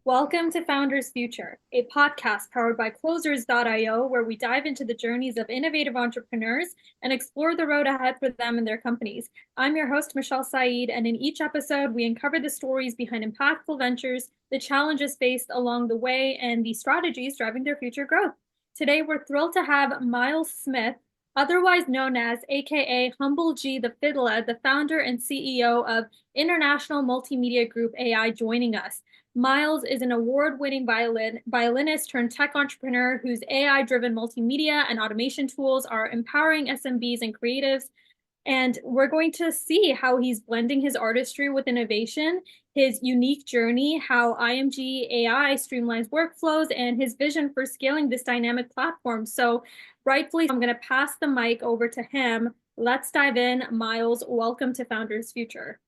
Welcome to Founders Future, a podcast powered by Closers.io, where we dive into the journeys of innovative entrepreneurs and explore the road ahead for them and their companies. I'm your host, Mishal Saeed, and in each episode, we uncover the stories behind impactful ventures, the challenges faced along the way, and the strategies driving their future growth. Today, we're thrilled to have Myles Smith, otherwise known as AKA Humble G the Fiddla, the founder and CEO of International Multimedia Group AI, joining us. Myles is an award-winning violinist turned tech entrepreneur whose AI-driven multimedia and automation tools are empowering SMBs and creatives. And we're going to see how he's blending his artistry with innovation, his unique journey, how IMG AI streamlines workflows, and his vision for scaling this dynamic platform. So rightfully, I'm going to pass the mic over to him. Let's dive in. Myles, welcome to Founders Future.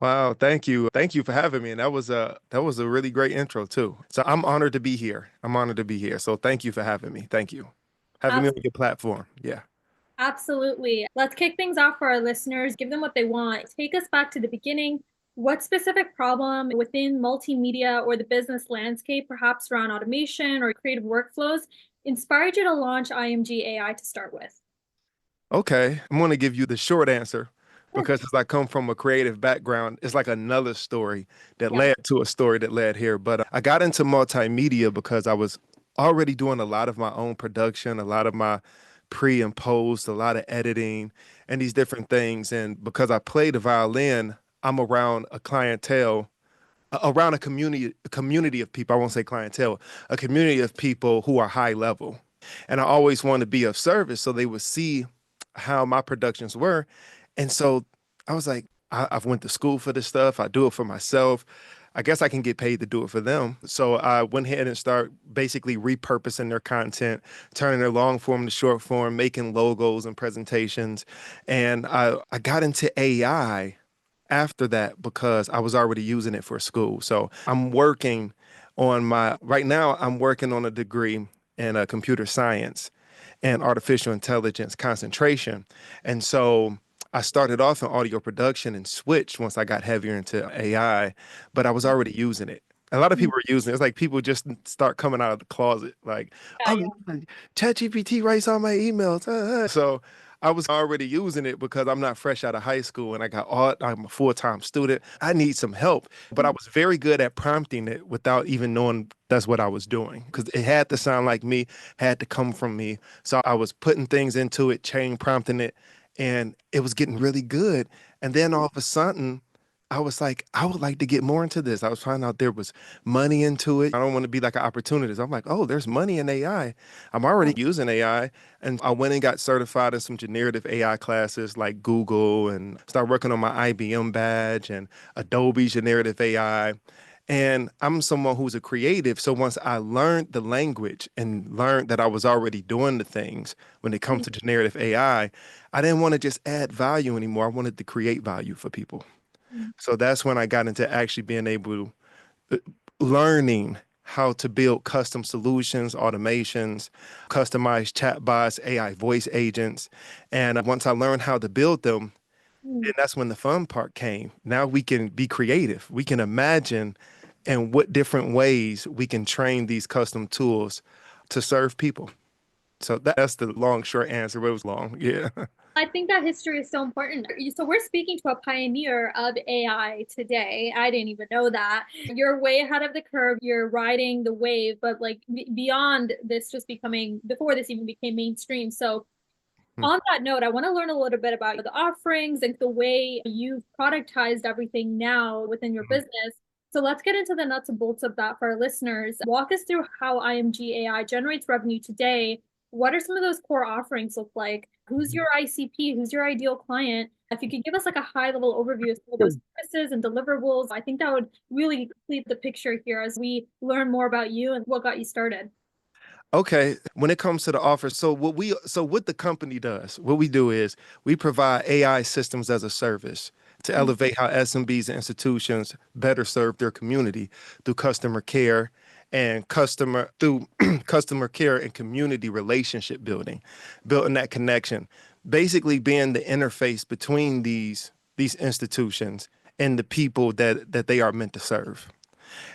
Wow, thank you. Thank you for having me. And that was a really great intro too. So I'm honored to be here. I'm honored to be here. So thank you for having me. Thank you. Having me on your platform. Yeah. Absolutely. Let's kick things off for our listeners, give them what they want. Take us back to the beginning. What specific problem within multimedia or the business landscape, perhaps around automation or creative workflows, inspired you to launch IMG AI to start with? Okay. I'm going to give you the short answer Sure. because as I come from a creative background, it's like another story that Yeah. led to a story that led here. But I got into multimedia because I was already doing a lot of my own production, a lot of my pre and post, a lot of editing and these different things. And because I play the violin, I'm around a clientele around a community of people. I won't say clientele, a community of people who are high level. And I always want to be of service so they would see how my productions were. And so I was like, I've went to school for this stuff. I do it for myself. I guess I can get paid to do it for them. So I went ahead and start basically repurposing their content, turning their long form to short form, making logos and presentations. And I got into AI after that because I was already using it for school. So right now, I'm working on a degree in computer science and artificial intelligence concentration. And so I started off in audio production and switched once I got heavier into AI, but I was already using it. A lot of Mm. people are using it. It's like people just start coming out of the closet, like, Yeah, oh, yeah. ChatGPT writes all my emails. So I was already using it because I'm not fresh out of high school and I'm a full-time student. I need some help. But I was very good at prompting it without even knowing that's what I was doing because it had to sound like me, had to come from me. So I was putting things into it, chain prompting it, and it was getting really good. And then all of a sudden, I was like, I would like to get more into this. I was finding out there was money into it. I don't want to be like an opportunist. I'm like, oh, there's money in AI. I'm already using AI. And I went and got certified in some generative AI classes like Google and started working on my IBM badge and Adobe generative AI. And I'm someone who's a creative. So once I learned the language and learned that I was already doing the things when it comes to generative I didn't want to just add value anymore. I wanted to create value for people. Mm. So that's when I got into actually being able to learning how to build custom solutions, automations, customized chatbots, AI voice agents. And once I learned how to build them, Mm. then that's when the fun part came. Now we can be creative. We can imagine and what different ways we can train these custom tools to serve people. So that's the long, short answer, but it was long. Yeah. I think that history is so important. So we're speaking to a pioneer of AI today. I didn't even know that. You're way ahead of the curve. You're riding the wave, but like beyond this just becoming, before this even became mainstream. So on that note, I want to learn a little bit about the offerings and the way you've productized everything now within your business. So let's get into the nuts and bolts of that for our listeners. Walk us through how IMG AI generates revenue today. What are some of those core offerings look like? Who's your ICP? Who's your ideal client? If you could give us like a high level overview of some of those services and deliverables, I think that would really complete the picture here as we learn more about you and what got you started. Okay, when it comes to the offer, so what the company does, what we do is we provide AI systems as a service to elevate how SMBs and institutions better serve their community through customer care and customer care and community relationship building that connection, basically being the interface between these institutions and the people that they are meant to serve.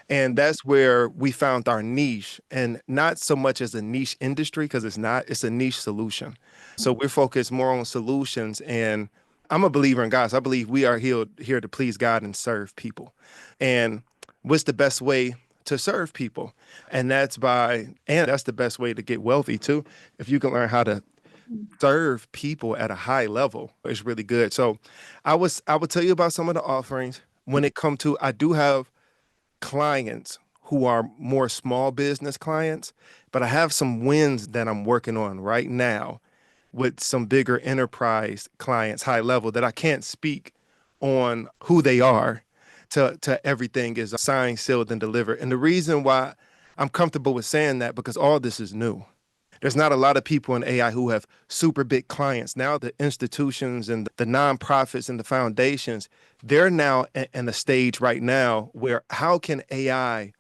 And that's where we found our niche, and not so much as a niche industry, because it's not, it's a niche solution. So we're focused more on solutions. And I'm a believer in God. So I believe we are here to please God and serve people. And what's the best way to serve people? And that's the best way to get wealthy too. If you can learn how to serve people at a high level, it's really good. So I would tell you about some of the offerings when it come to, I do have clients who are more small business clients, but I have some wins that I'm working on right now with some bigger enterprise clients, high level, that I can't speak on who they are to everything is signed, sealed, and delivered. And the reason why I'm comfortable with saying that, because all this is new. There's not a lot of people in AI who have super big clients. Now the institutions and the nonprofits and the foundations, they're now in a stage right now where how can AI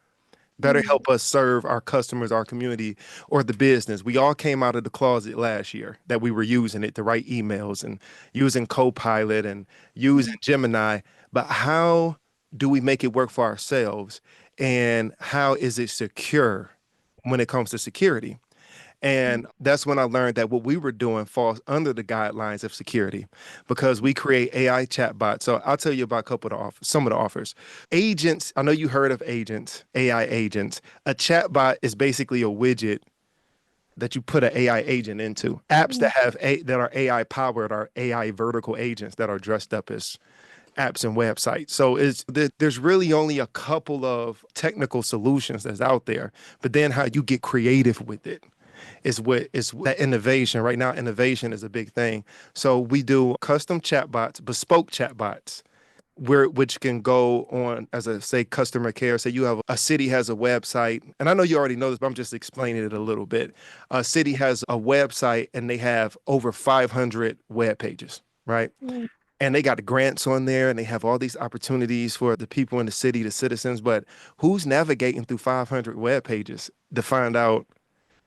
better help us serve our customers, our community, or the business? We all came out of the closet last year that we were using it to write emails and using Copilot and using Gemini. But how do we make it work for ourselves? And how is it secure when it comes to security? And that's when I learned that what we were doing falls under the guidelines of security, because we create AI chatbots. So I'll tell you about a couple of some of the offers. Agents, I know you heard of agents, AI agents. A chatbot is basically a widget that you put an AI agent into. Apps that that are AI powered are AI vertical agents that are dressed up as apps and websites. So there's really only a couple of technical solutions that's out there, but then how you get creative with it is that innovation. Right now, innovation is a big thing. So we do custom chatbots, bespoke chatbots, which can go on as a, say, customer care. Say you have a city has a website, and I know you already know this, but I'm just explaining it a little bit. A city has a website and they have over 500 web pages, right? And they got grants on there and they have all these opportunities for the people in the city, the citizens. But who's navigating through 500 web pages to find out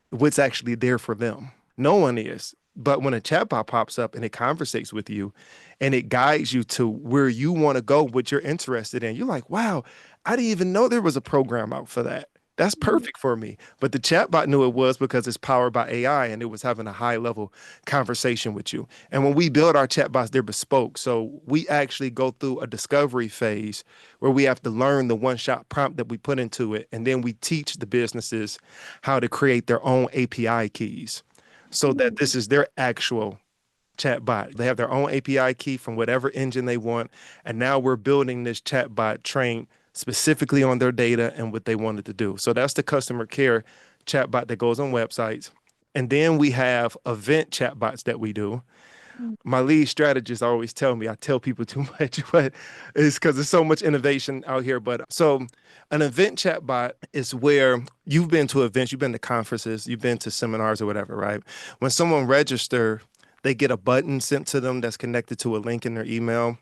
what's actually there for them? No one is. But when a chatbot pops up and it conversates with you and it guides you to where you want to go, what you're interested in, you're like, wow, I didn't even know there was a program out for that. That's perfect for me. But the chatbot knew it was because it's powered by AI and it was having a high level conversation with you. And when we build our chatbots, they're bespoke. So we actually go through a discovery phase where we have to learn the one-shot prompt that we put into it. And then we teach the businesses how to create their own API keys so that this is their actual chatbot. They have their own API key from whatever engine they want. And now we're building this chatbot trained specifically on their data and what they wanted to do. So that's the customer care chatbot that goes on websites. And then we have event chatbots that we do. My lead strategists always tell me I tell people too much, but it's because there's so much innovation out here. But so an event chatbot is where you've been to events, you've been to conferences, you've been to seminars or whatever, right? When someone registers, they get a button sent to them that's connected to a link in their email,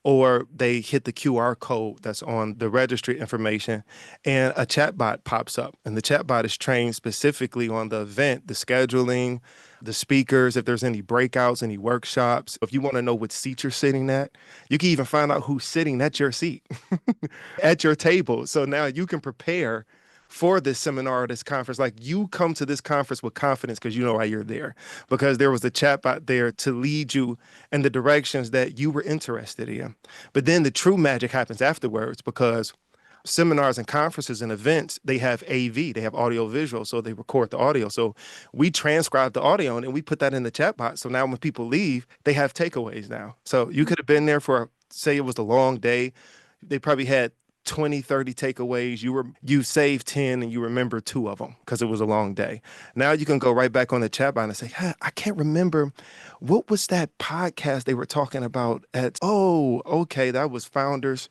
or they hit the QR code that's on the registry information, and a chatbot pops up. And the chatbot is trained specifically on the event, the scheduling, the speakers, if there's any breakouts, any workshops. If you want to know what seat you're sitting at, you can even find out who's sitting at your seat, at your table. So now you can prepare for this seminar or this conference. Like, you come to this conference with confidence because you know why you're there, because there was a chatbot there to lead you in the directions that you were interested in. But then the true magic happens afterwards, because seminars and conferences and events, they have AV, they have audio visual, so they record the audio. So we transcribe the audio and we put that in the chatbot. So now when people leave, they have takeaways now. So you could have been there for, say it was a long day. They probably had 20, 30 takeaways. You saved 10 and you remember two of them because it was a long day. Now you can go right back on the chatbot and say, hey, I can't remember, what was that podcast they were talking about at, oh, okay, that was Founders.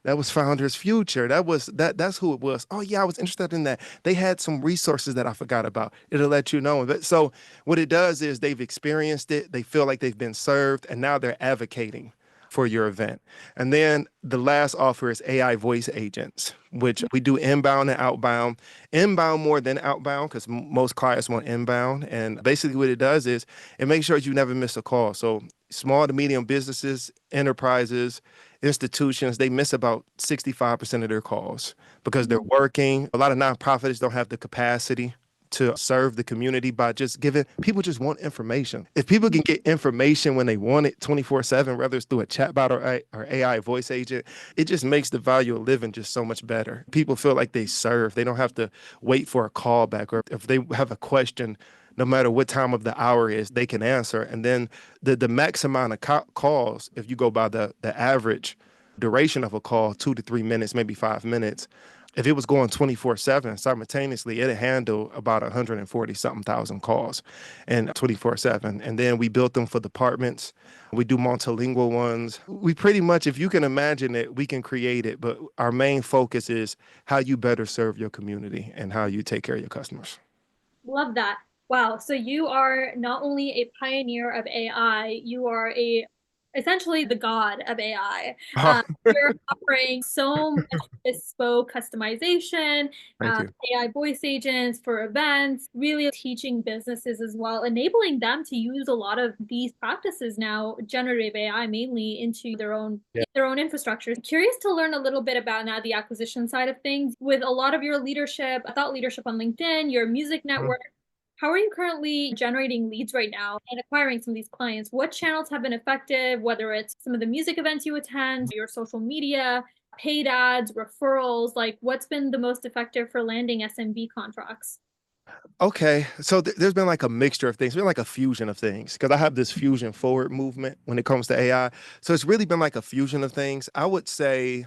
That was Founders Future. That's who it was. Oh yeah, I was interested in that. They had some resources that I forgot about. It'll let you know. So what it does is they've experienced it, they feel like they've been served, and now they're advocating for your event. And then the last offer is AI voice agents, which we do inbound and outbound. Inbound more than outbound, because most clients want inbound. And basically what it does is it makes sure you never miss a call. So small to medium businesses, enterprises, institutions, they miss about 65% of their calls because they're Mhm. working. A lot of nonprofits don't have the capacity to serve the community by just giving people just want information. If people can get information when they want it 24/7, whether it's through a chatbot or AI voice agent, it just makes the value of living just so much better. People feel like they serve. They don't have to wait for a call back, or if they have a question, no matter what time of the hour is, they can answer. And then the max amount of calls, if you go by the average duration of a call, 2 to 3 minutes, maybe 5 minutes. If it was going 24/7 simultaneously, it'd handle about 140 something thousand calls and 24/7. And then we built them for departments. We do multilingual ones. We pretty much, if you can imagine it, we can create it. But our main focus is how you better serve your community and how you take care of your customers. Love that. Wow. So you are not only a pioneer of AI, you are a essentially the god of AI. Oh, You're offering so much bespoke customization, thank you. AI voice agents for events, really teaching businesses as well, enabling them to use a lot of these practices now, generative AI mainly, into Yeah. their own infrastructure. Curious to learn a little bit about now the acquisition side of things with a lot of your leadership, thought leadership on LinkedIn, your music Mhm. network. How are you currently generating leads right now and acquiring some of these clients? What channels have been effective, whether it's some of the music events you attend, your social media, paid ads, referrals? Like, what's been the most effective for landing SMB contracts? Okay, so there's been like a mixture of things, been like a fusion of things, because I have this fusion forward movement when it comes to AI. So it's really been like a fusion of things. I would say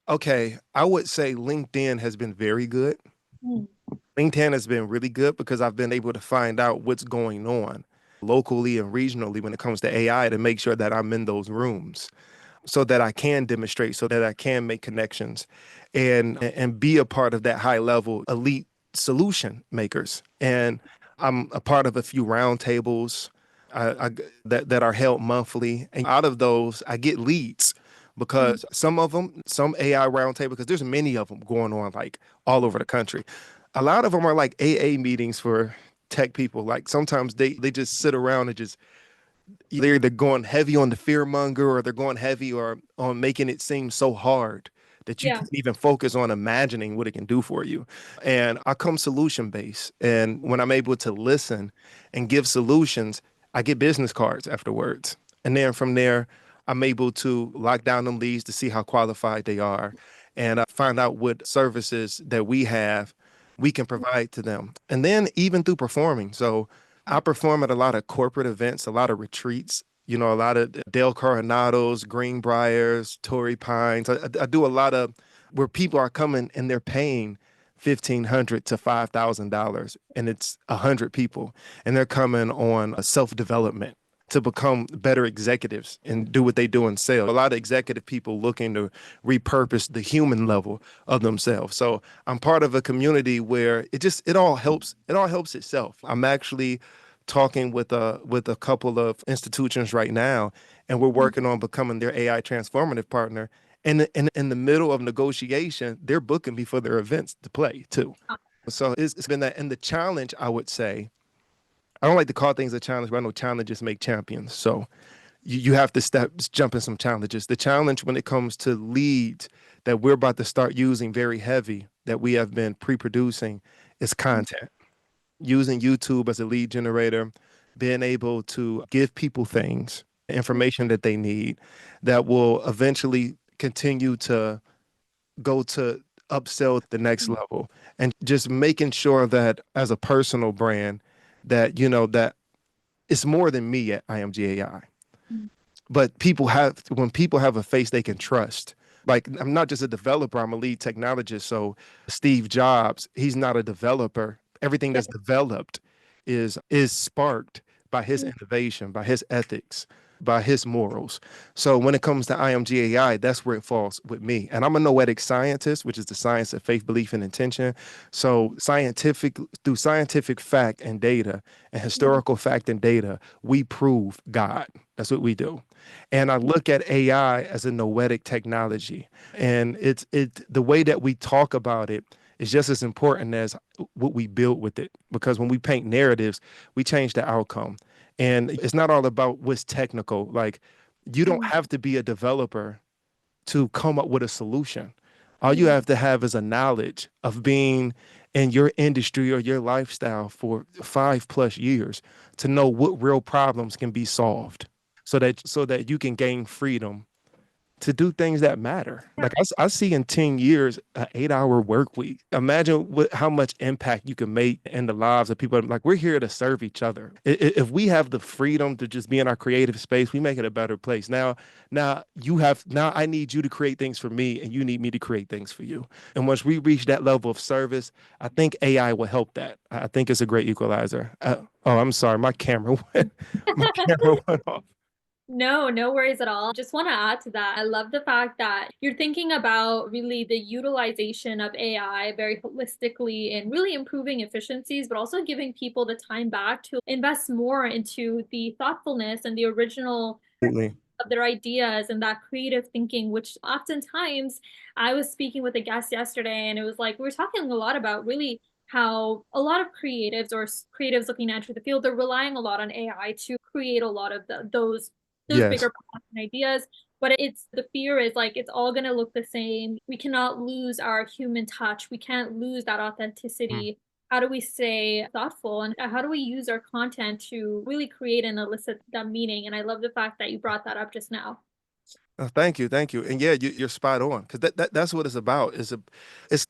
LinkedIn has been very good. Mm, LinkedIn has been really good because I've been able to find out what's going on locally and regionally when it comes to AI to make sure that I'm in those rooms so that I can demonstrate, so that I can make connections and be a part of that high level elite solution makers. And I'm a part of a few roundtables that are held monthly. And out of those, I get leads mm, because some AI roundtable, because there's many of them going on like all over the country. A lot of them are like AA meetings for tech people. Like sometimes they just sit around and just they're either going heavy on the fear monger or they're going heavy or on making it seem so hard that you yeah. can't even focus on imagining what it can do for you. And I come solution based. And when I'm able to listen and give solutions, I get business cards afterwards. And then from there, I'm able to lock down them leads to see how qualified they are and find out what services that we have we can provide to them. And then even through performing. So I perform at a lot of corporate events, a lot of retreats, a lot of Dale Coronados, Greenbriers, Torrey Pines. I do a lot of where people are coming and they're paying $1,500 to $5,000, and it's 100 people, and they're coming on a self-development to become better executives and do what they do in sales. A lot of executive people looking to repurpose the human level of themselves. So I'm part of a community where it all helps itself. I'm actually talking with a couple of institutions right now, and we're working on becoming their AI transformative partner. And in the middle of negotiation, they're booking me for their events to play too. So it's been that. And the challenge, I would say, I don't like to call things a challenge, but I know challenges make champions. So you have to jump in some challenges. The challenge when it comes to leads that we're about to start using very heavy, that we have been pre-producing, is content. Using YouTube as a lead generator, being able to give people things, information that they need that will eventually continue to go to upsell the next level, and just making sure that as a personal brand that that it's more than me at IMG AI. But when people have a face they can trust. Like I'm not just a developer, I'm a lead technologist. So Steve Jobs, he's not a developer. Everything Yeah. that's developed is sparked by his innovation, by his ethics, by his morals. So when it comes to IMG AI, that's where it falls with me. And I'm a noetic scientist, which is the science of faith, belief, and intention. So through scientific fact and data and historical fact and data, we prove God. That's what we do. And I look at AI as a noetic technology. And the way that we talk about it is just as important as what we build with it. Because when we paint narratives, we change the outcome. And it's not all about what's technical. Like You don't Mm, have to be a developer to come up with a solution. All you mm. have to have is a knowledge of being in your industry or your lifestyle for 5+ years to know what real problems can be solved so that you can gain freedom to do things that matter. Yeah. Like I see in 10 years, an 8-hour work week. Imagine how much impact you can make in the lives of people. Like we're here to serve each other. If we have the freedom to just be in our creative space, we make it a better place. Now I need you to create things for me and you need me to create things for you. And once we reach that level of service, I think AI will help that. I think it's a great equalizer. Oh, I'm sorry. My camera my camera went off. No, no worries at all. Just want to add to that. I love the fact that you're thinking about really the utilization of AI very holistically and really improving efficiencies, but also giving people the time back to invest more into the thoughtfulness and the original Absolutely. of their ideas and that creative thinking, which oftentimes I was speaking with a guest yesterday, and it was like we were talking a lot about really how a lot of creatives or creatives looking to enter the field, they're relying a lot on AI to create a lot of those Yes. bigger ideas. But it's the fear is like it's all going to look the same. We cannot lose our human touch. We can't lose that authenticity. How do we stay thoughtful and how do we use our content to really create and elicit that meaning? And I love the fact that you brought that up just now. Oh, thank you, thank you. And yeah, you're spot on because that's what it's about. It's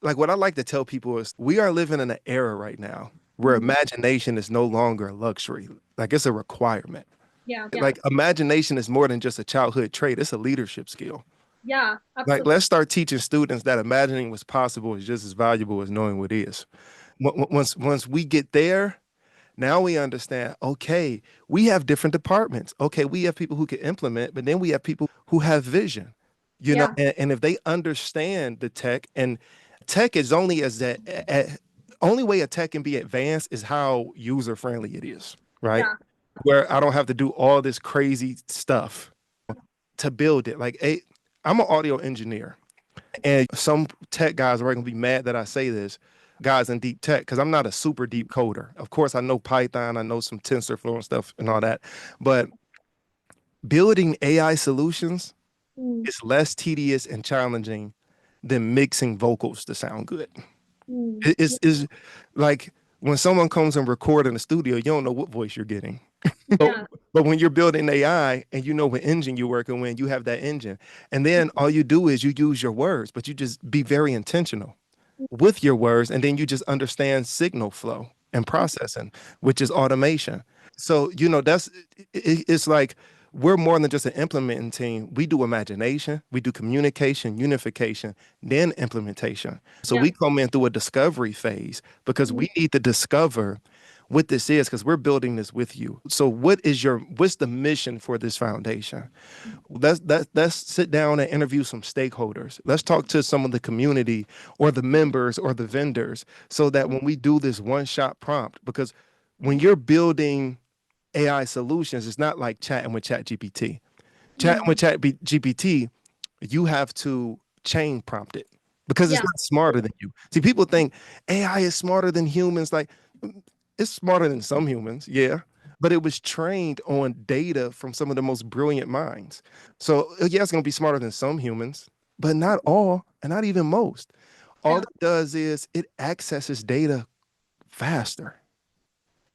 like what I like to tell people is we are living in an era right now where Mhm. imagination is no longer a luxury. Like it's a requirement. Yeah, Like imagination is more than just a childhood trait; it's a leadership skill. yeah, Like absolutely. let's start teaching students that imagining what's possible is just as valuable as knowing what is. Once we get there, now we understand, okay, we have different departments. Okay, we have people who can implement, but then we have people who have vision, Yeah, and if they understand the tech, and tech is only as that, only way a tech can be advanced is how user friendly it is, right? yeah. Where I don't have to do all this crazy stuff to build it. I'm an audio engineer. And some tech guys are going to be mad that I say this, guys in deep tech, because I'm not a super deep coder. Of course, I know Python, I know some TensorFlow and stuff and all that. But building AI solutions Mm, is less tedious and challenging than mixing vocals to sound good. mm, It's like when someone comes and record in the studio, you don't know what voice you're getting. But, yeah, but when you're building AI and you know what engine you're working with, you have that engine. And then all you do is you use your words, but you just be very intentional with your words, and then you just understand signal flow and processing, which is automation. So it's like we're more than just an implementing team. We do imagination, we do communication, unification, then implementation. So yeah. we come in through a discovery phase because Mm, we need to discover what this is because we're building this with you. So what's the mission for this foundation? Let's sit down and interview some stakeholders. Let's talk to some of the community or the members or the vendors so that when we do this one-shot prompt, because when you're building AI solutions, it's not like chatting with ChatGPT. Chatting mm, with ChatGPT, you have to chain prompt it because it's yeah, not smarter than you. See, people think AI is smarter than humans. Like it's smarter than some humans, yeah, but it was trained on data from some of the most brilliant minds. So yeah, it's gonna be smarter than some humans, but not all, and not even most. All yeah. it does is it accesses data faster.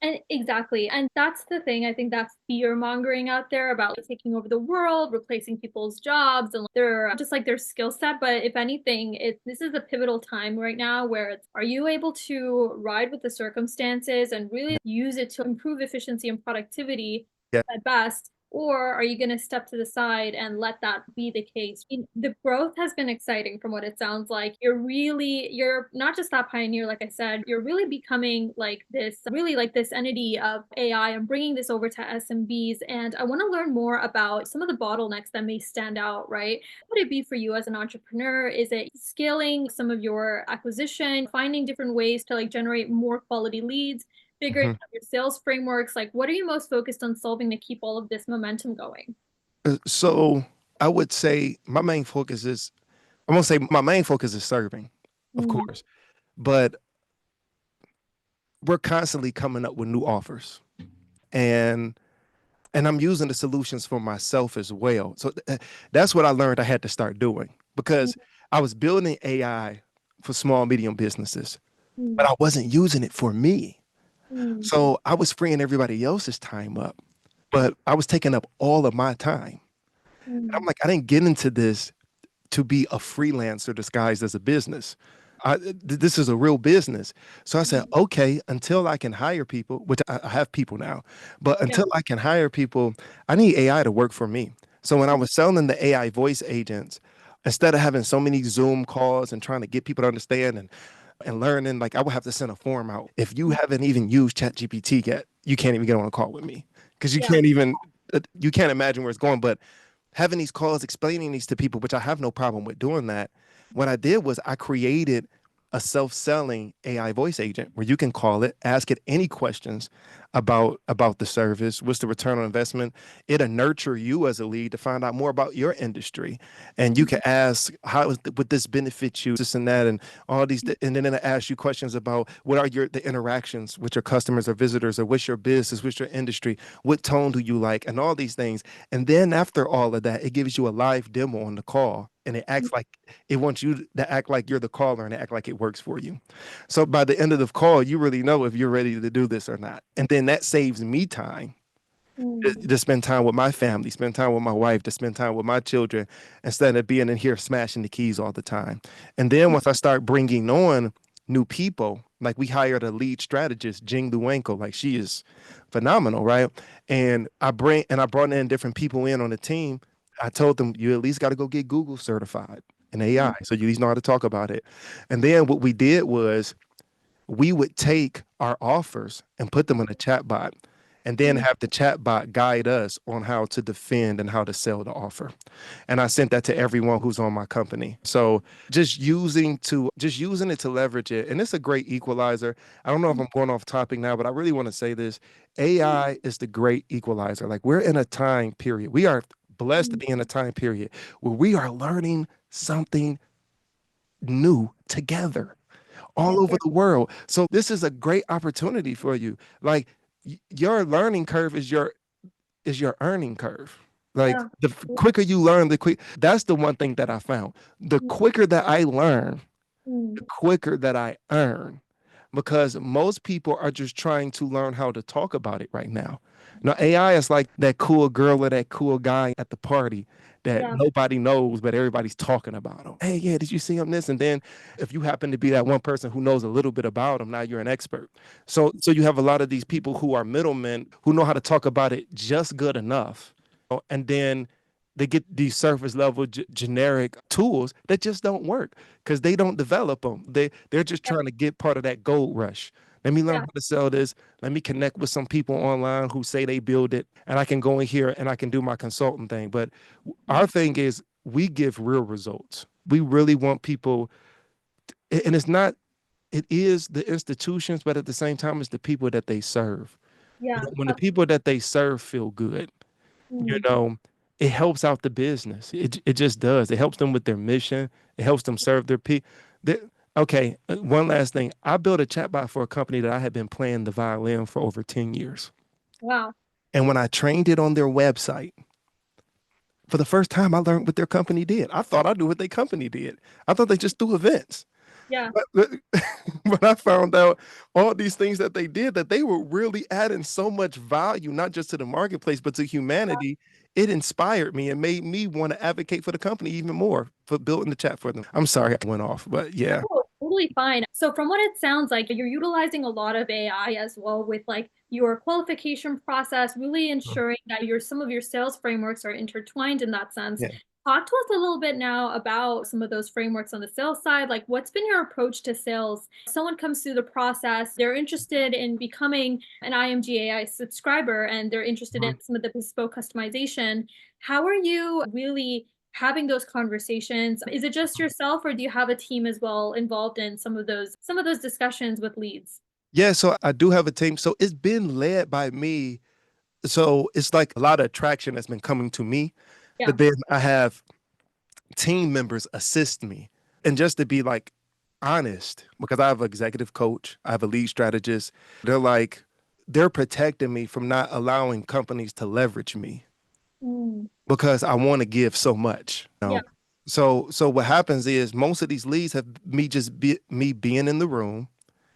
And exactly. And that's the thing. I think that's fear mongering out there about taking over the world, replacing people's jobs and their just like their skill set. But if anything, this is a pivotal time right now where it's are you able to ride with the circumstances and really use it to improve efficiency and productivity Yeah. at best? Or are you going to step to the side and let that be the case? The growth has been exciting from what it sounds like. You're not just that pioneer, like I said, you're really becoming really like this entity of AI and bringing this over to SMBs. And I want to learn more about some of the bottlenecks that may stand out, right? What would it be for you as an entrepreneur? Is it scaling some of your acquisition, finding different ways to like generate more quality leads? Figuring Mhm. out your sales frameworks, like what are you most focused on solving to keep all of this momentum going? So I would say I'm gonna say my main focus is serving, of Mm, course, but we're constantly coming up with new offers. And and I'm using the solutions for myself as well. So that's what I learned I had to start doing, because I was building AI for small, medium businesses, but Mm, I wasn't using it for me. mm, So I was freeing everybody else's time up, but I was taking up all of my time. I'm mm, like, I didn't get into this to be a freelancer disguised as a business. This is a real business. So I said, mm. okay, until I can hire people, which I have people now, but Yeah. until I can hire people, I need AI to work for me. So when I Mm, was selling the AI voice agents, instead of having so many Zoom calls and trying to get people to understand and learning, like I would have to send a form out. If you mm. haven't even used ChatGPT yet, you can't even get on a call with me because Yeah. you can't imagine where it's going. But having these calls, explaining these to people, which I have no problem with doing that. What I did was I created a self-selling AI voice agent where you can call it, ask it any questions about the service, what's the return on investment. It'll nurture you as a lead to find out more about your industry, and you can ask would this benefit you, this and that, and all these, and then it'll ask you questions about what are the interactions with your customers or visitors, or what's your business, what's your industry, what tone do you like, and all these things. And then after all of that, it gives you a live demo on the call, and it acts like it wants you to act like you're the caller and act like it works for you. So by the end of the call, you really know if you're ready to do this or not. And then that saves me time Mm, to spend time with my family, spend time with my wife, to spend time with my children, instead of being in here smashing the keys all the time. And then once I start bringing on new people, like we hired a lead strategist, Jing Luenko, like she is phenomenal, right? And I brought in different people in on the team. I told them you at least got to go get Google certified in AI, mm, so you at least know how to talk about it. And then what we did was we would take our offers and put them in a chatbot, and then mm. have the chatbot guide us on how to defend and how to sell the offer. And I sent that to everyone who's on my company. So just using it to leverage it. And it's a great equalizer. I don't know if I'm going off topic now, but I really want to say this. AI is the great equalizer. Like we're in a time period. We are blessed to Mm. be in a time period where we are learning something new together all over Yeah. the world. So this is a great opportunity for you. Like your learning curve is your earning curve. Like Yeah. the quicker you learn, the quick that's the one thing that I found. The quicker that I learn, Mm. the quicker that I earn, because most people are just trying to learn how to talk about it right now. Now, AI is like that cool girl or that cool guy at the party that Yeah. nobody knows, but everybody's talking about them. Hey, yeah, did you see him this? And then if you happen to be that one person who knows a little bit about him, now you're an expert. So you have a lot of these people who are middlemen who know how to talk about it just good enough. And then they get these surface level generic tools that just don't work because they don't develop them. They're just Yeah. trying to get part of that gold rush. Let me learn Yeah. how to sell this. Let me connect with some people online who say they build it, and I can go in here and I can do my consulting thing. But our thing is we give real results. We really want people, and it's not. It is the institutions, but at the same time, it's the people that they serve. Yeah. When the people that they serve feel good, you Mm. know, it helps out the business. It just does. It helps them with their mission. It helps them serve their people. Okay, one last thing. I built a chatbot for a company that I had been playing the violin for over 10 years. Wow. And when I trained it on their website, for the first time, I learned what their company did. I thought I knew what their company did. I thought they just threw events. Yeah. But, but I found out all these things that they did, that they were really adding so much value, not just to the marketplace, but to humanity. It inspired me and made me want to advocate for the company even more for building the chat for them. I'm sorry I went off, but yeah. Oh, totally fine. So from what it sounds like, you're utilizing a lot of AI as well with like your qualification process, really ensuring that some of your sales frameworks are intertwined in that sense. Yeah. Talk to us a little bit now about some of those frameworks on the sales side. Like, what's been your approach to sales? Someone comes through the process, they're interested in becoming an IMG AI subscriber, and they're interested in Mhm. some of the bespoke customization. How are you really having those conversations? Is it just yourself, or do you have a team as well involved in some of those discussions with leads? Yeah, so I do have a team. So it's been led by me. So it's like a lot of attraction that's been coming to me, Yeah. but then I have team members assist me. And just to be like honest, because I have an executive coach, I have a lead strategist. They're like, they're protecting me from not allowing companies to leverage me Mm. because I want to give so much. Yeah. So what happens is most of these leads have me being in the room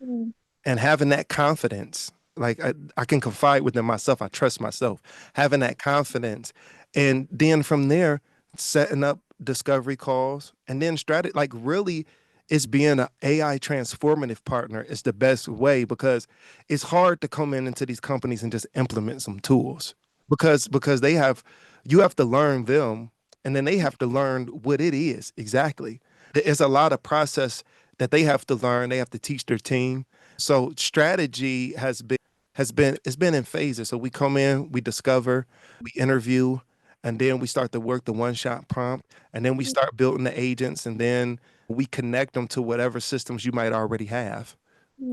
Mm. and having that confidence. Like I can confide within myself. I trust myself. Having that confidence. And then from there, setting up discovery calls and then strategy, like really it's being an AI transformative partner is the best way because it's hard to come into these companies and just implement some tools because they have you have to learn them and then they have to learn what it is exactly. There's a lot of process that they have to learn. They have to teach their team. So strategy has been it's been in phases. So we come in, we discover, we interview, and then we start to work the one-shot prompt, and then we start building the agents, and then we connect them to whatever systems you might already have.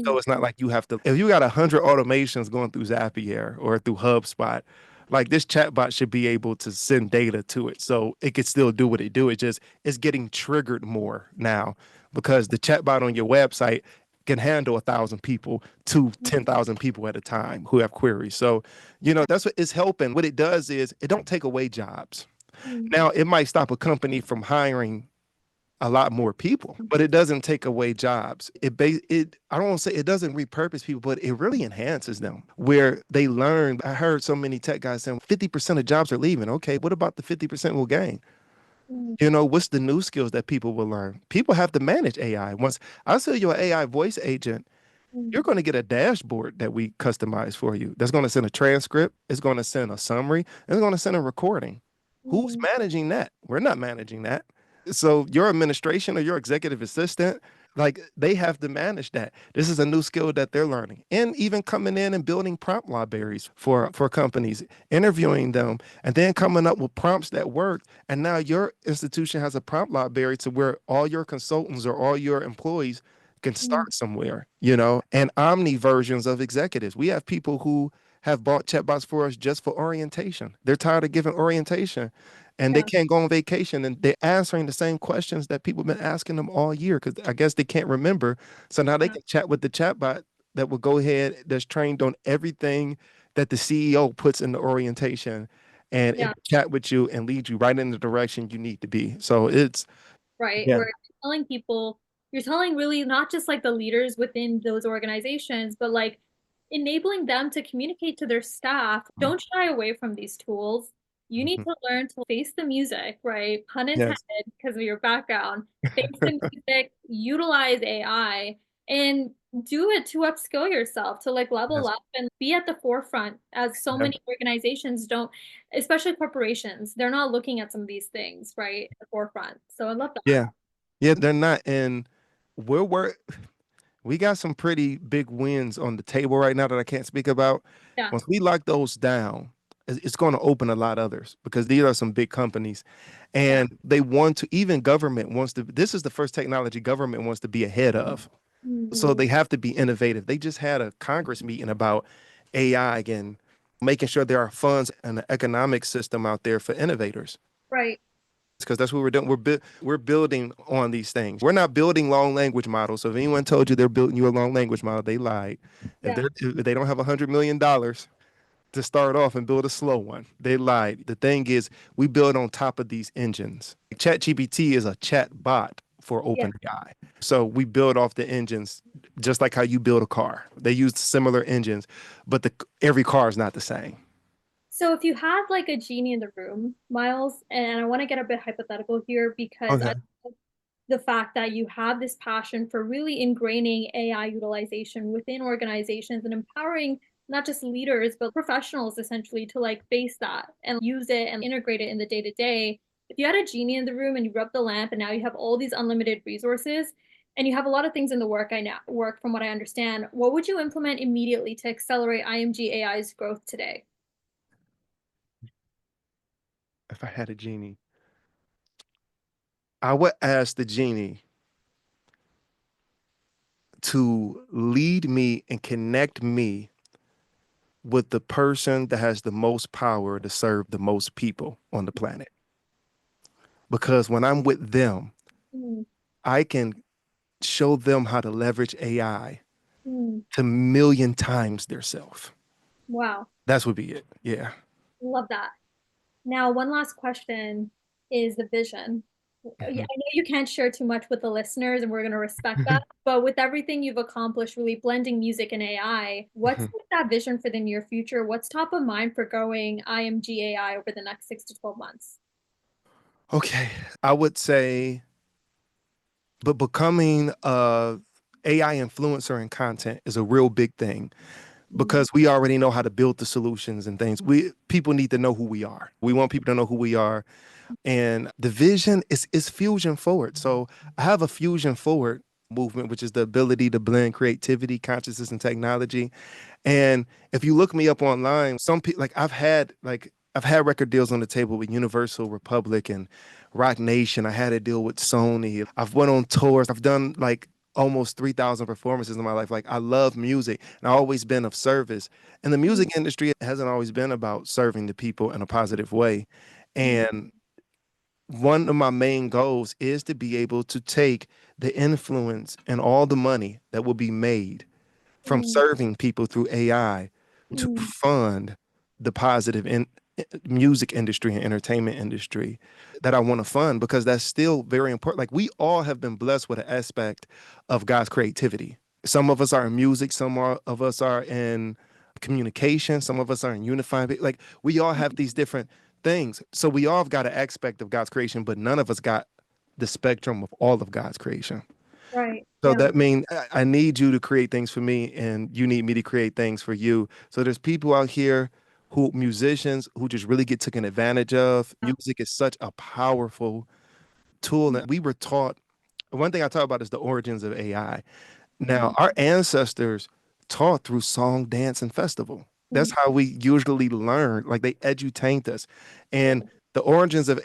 So Mm. it's not like you have to, if you got 100 automations going through Zapier or through HubSpot, like this chatbot should be able to send data to it. So it could still do what it do. It just, it's getting triggered more now because the chatbot on your website can handle 1,000 people to 10,000 people at a time who have queries. So, that's what it's helping. What it does is it don't take away jobs. Mm. Now it might stop a company from hiring a lot more people, but it doesn't take away jobs. It I don't want to say it doesn't repurpose people, but it really enhances them where they learn. I heard so many tech guys saying 50% of jobs are leaving. Okay, what about the 50% we'll gain? Mm. What's the new skills that people will learn? People have to manage AI. Once I sell you an AI voice agent, Mm. you're going to get a dashboard that we customize for you. That's going to send a transcript, it's going to send a summary, and it's going to send a recording. Who's Mm. managing that? We're not managing that. So your administration or your executive assistant, like they have to manage that. This is a new skill that they're learning. And even coming in and building prompt libraries for companies, interviewing them, and then coming up with prompts that work. And now your institution has a prompt library to where all your consultants or all your employees can Mm. start somewhere, and omni versions of executives. We have people who have bought chatbots for us just for orientation. They're tired of giving orientation and they Yeah. can't go on vacation and they're answering the same questions that people have been asking them all year because I guess they can't remember. So now they Yeah. can chat with the chatbot that will go ahead, that's trained on everything that the CEO puts in the orientation and it Yeah. will chat with you and lead you right in the direction you need to be. So it's, Right. yeah. Where you're telling people, you're telling really not just like the leaders within those organizations, but like enabling them to communicate to their staff. Don't shy away from these tools. You need Mhm. to learn to face the music, right? Pun intended, Yes. because of your background. Face the music, utilize AI, and do it to upskill yourself, to like level Yes. up and be at the forefront, as so Yeah. many organizations don't, especially corporations. They're not looking at some of these things, right, at the forefront. So I love that. Yeah. Yeah, they're not. And we're we got some pretty big wins on the table right now that I can't speak about. Yeah. Once we lock those down, it's going to open a lot others because these are some big companies Yeah. and they want to, even government wants to, this is the first technology government wants to be ahead of. So Mhm. they have to be innovative. They just had a Congress meeting about AI and making sure there are funds and an economic system out there for innovators Right. because that's what we're doing. We're building on these things. We're not building long language models. So if anyone told you they're building you a long language model, they lied. Yeah. If they don't have $100 million to start off and build a slow one, they lied. The thing is, we build on top of these engines. ChatGPT is a chat bot for Yeah. OpenAI. So we build off the engines just like how you build a car. They use similar engines, but every car is not the same. So if you had like a genie in the room, Miles, and I want to get a bit hypothetical here because I Okay. love the fact that you have this passion for really ingraining AI utilization within organizations and empowering not just leaders but professionals essentially to like face that and use it and integrate it in the day to day. If you had a genie in the room and you rub the lamp and now you have all these unlimited resources and you have a lot of things in the work from what I understand, what would you implement immediately to accelerate IMG AI's growth today? If I had a genie, I would ask the genie to lead me and connect me with the person that has the most power to serve the most people on the planet. Because when I'm with them, Mm. I can show them how to leverage AI Mm. to million times their self. Wow. That's would be it. Yeah. Love that. Now, one last question is the vision. Yeah, Mhm. I know you can't share too much with the listeners, and we're going to respect that. But with everything you've accomplished, really blending music and AI, what's Mhm. that vision for the near future? What's top of mind for growing IMG AI over the next 6 to 12 months? Okay. I would say, but becoming a AI influencer in content is a real big thing Mm, because we already know how to build the solutions and things. We people need to know who we are. We want people to know who we are. And the vision is fusion forward. So I have a fusion forward movement, which is the ability to blend creativity, consciousness, and technology. And if you look me up online, some people I've had record deals on the table with Universal, Republic, and Rock Nation. I had a deal with Sony. I've went on tours. I've done like almost 3,000 performances in my life. Like I love music and I've always been of service. And the mm, music industry hasn't always been about serving the people in a positive way. mm, And one of my main goals is to be able to take the influence and all the money that will be made from mm, serving people through AI to mm, fund the positive music industry and entertainment industry that I want to fund because that's still very important. Like we all have been blessed with an aspect of God's creativity. Some of us are in music, of us are in communication, some of us are in unifying. Like we all have these different things. So we all have got an aspect of God's creation, but none of us got the spectrum of all of God's creation. right. So Yeah. that means I need you to create things for me, and you need me to create things for you. So there's people out here who musicians who just really get taken advantage of. Music is such a powerful tool, and we were taught. One thing I talk about is the origins of AI. Now, Mm, our ancestors taught through song, dance, and festival. That's mm, how we usually learn. Like they edutained us, and the origins of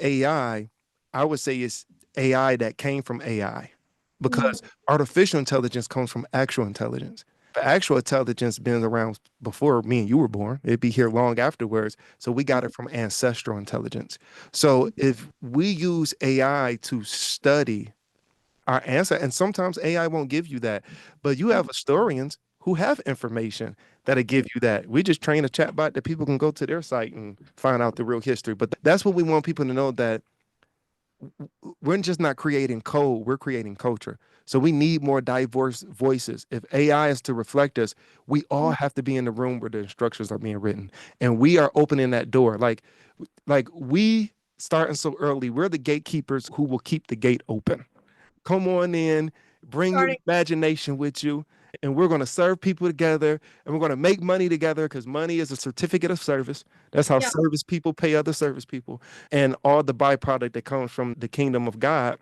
I would say, is AI that came from AI mm, because artificial intelligence comes from actual intelligence. The actual intelligence been around before me and you were born. It'd be here long afterwards. So we got it from ancestral intelligence. So if we use AI to study our answer, and sometimes AI won't give you that, but you have historians who have information that'll give you that. We just train a chatbot that people can go to their site and find out the real history. But that's what we want people to know, that we're just not creating code, we're creating culture. So we need more diverse voices. If AI is to reflect us, we all mm, have to be in the room where the instructions are being written. And we are opening that door. Like we starting so early, we're the gatekeepers who will keep the gate open. Come on in, bring your starting. imagination with you, and we're going to serve people together and we're going to make money together because money is a certificate of service. That's how Yeah. service people pay other service people. And all the byproduct that comes from the kingdom of God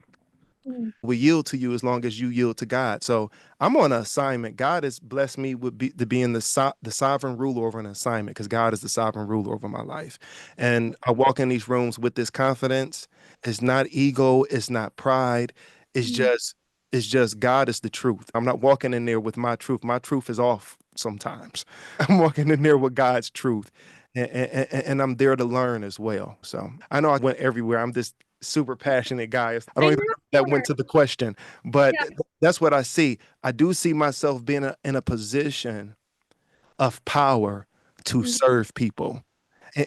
Mm, will yield to you as long as you yield to God. So I'm on an assignment. God has blessed me with to being the sovereign ruler over an assignment because God is the sovereign ruler over my life. And I walk in these rooms with this confidence. It's not ego. It's not pride. It's mm, just it's just God is the truth. I'm not walking in there with my truth. My truth is off sometimes. I'm walking in there with God's truth. And I'm there to learn as well. So I know I went everywhere. I'm this super passionate guy. I I don't even know. know if that went to the question, but Yeah. that's what I see. I do see myself being in a position of power to Mm, serve people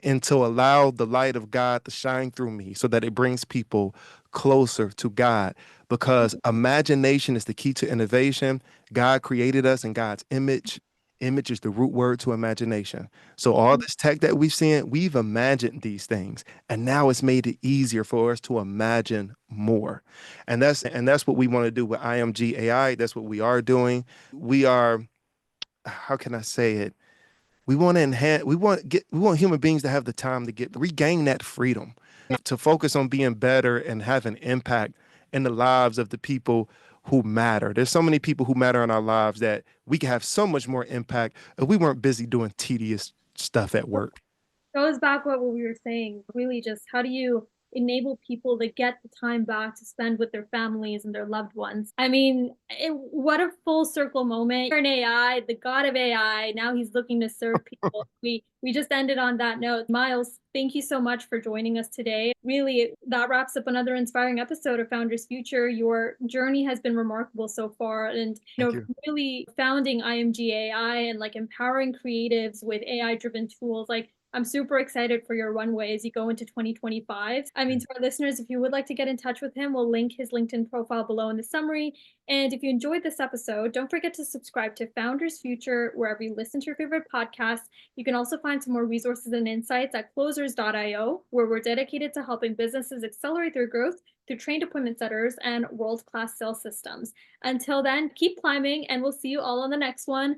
and to allow the light of God to shine through me so that it brings people closer to God. Because imagination is the key to innovation. God created us in God's image. Image is the root word to imagination. So all mm, this tech that we've seen, we've imagined these things. And now it's made it easier for us to imagine more. And that's what we want to do with IMG AI. That's what we are doing. We are, how can I say it? We want to enhance, we want human beings to have the time to regain that freedom, to focus on being better and have an impact in the lives of the people who matter. There's so many people who matter in our lives that we could have so much more impact if we weren't busy doing tedious stuff at work. goes back what we were saying. Really, just how do you enable people to get the time back to spend with their families and their loved ones. I mean, what a full circle moment. You're an AI, the god of AI. Now he's looking to serve people. We just ended on that note. Myles, thank you so much for joining us today. Really, that wraps up another inspiring episode of Founders Future. Your journey has been remarkable so far, and Thank you. really founding IMG AI and like empowering creatives with AI-driven tools. Like, I'm super excited for your runway as you go into 2025. I mean, to our listeners, if you would like to get in touch with him, we'll link his LinkedIn profile below in the summary. And if you enjoyed this episode, don't forget to subscribe to Founders Future wherever you listen to your favorite podcasts. You can also find some more resources and insights at closers.io, where we're dedicated to helping businesses accelerate their growth through trained appointment setters and world-class sales systems. Until then, keep climbing, and we'll see you all on the next one.